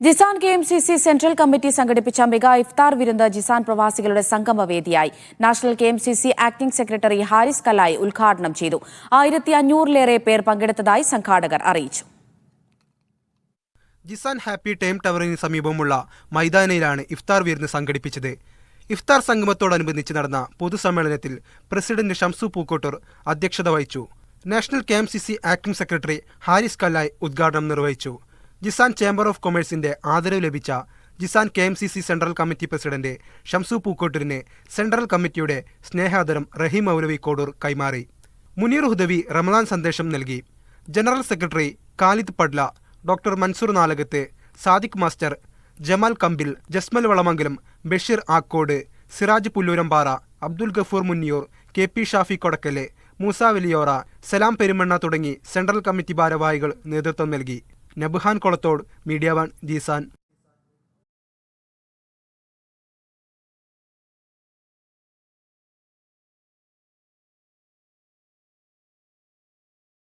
Jizan KMCC central committee സംഘടിപ്പിച്ച mega ഇഫ്താർ വിരുന്ന് ജിസാൻ പ്രവാസികളുടെ സംഗമവേദിയായി. National KMCC acting secretary Haris Kalayi ഉദ്ഘാടനം ചെയ്തു. 1500-ലേറെ പേർ പങ്കെടുത്തതായി സംഘാടകർ അറിയിച്ചു. ജിസാൻ ഹാപ്പി ടൈം ടവറിന് സമീപമുള്ള മൈതാനിയിലാണ് ഇഫ്താർ വിരുന്ന് സംഘടിപ്പിച്ചത്. ഇഫ്താർ സംഗമത്തോടനുബന്ധിച്ച് നടന്ന പൊതുസമ്മേളനത്തിൽ പ്രസിഡന്റ് ഷംസു പൂക്കോട്ടൂർ അധ്യക്ഷത വഹിച്ചു. National KMCC acting secretary Haris Kalayi ഉദ്ഘാടനം നിർവഹിച്ചു. ജിസാൻ ചേംബർ ഓഫ് കൊമേഴ്സിന്റെ ആദരവ് ലഭിച്ച Jizan KMCC central committee president Shamsu പൂക്കോട്ടൂരിന് സെൻട്രൽ കമ്മിറ്റിയുടെ സ്നേഹാദരം റഹീം മൗലവി കോഡൂർ കൈമാറി. മുനീർ ഹുദവി റമദാൻ സന്ദേശം നൽകി. General secretary Khalid Padla, doctor Mansoor Nalakath, Sadiq master, Jamal Kambil, Jasmal Valamangalam, Basheer Akkode, Siraj Pulloorampara, Abdul Gafoor Munniyur, KP Shafi Kodakkal, Moosa Valiyora, Salam Perumanna തുടങ്ങി സെൻട്രൽ കമ്മിറ്റി ഭാരവാഹികൾ നേതൃത്വം നൽകി. നബ്ഹാൻ കൊളത്തോട്, മീഡിയ 1, ജിസാൻ.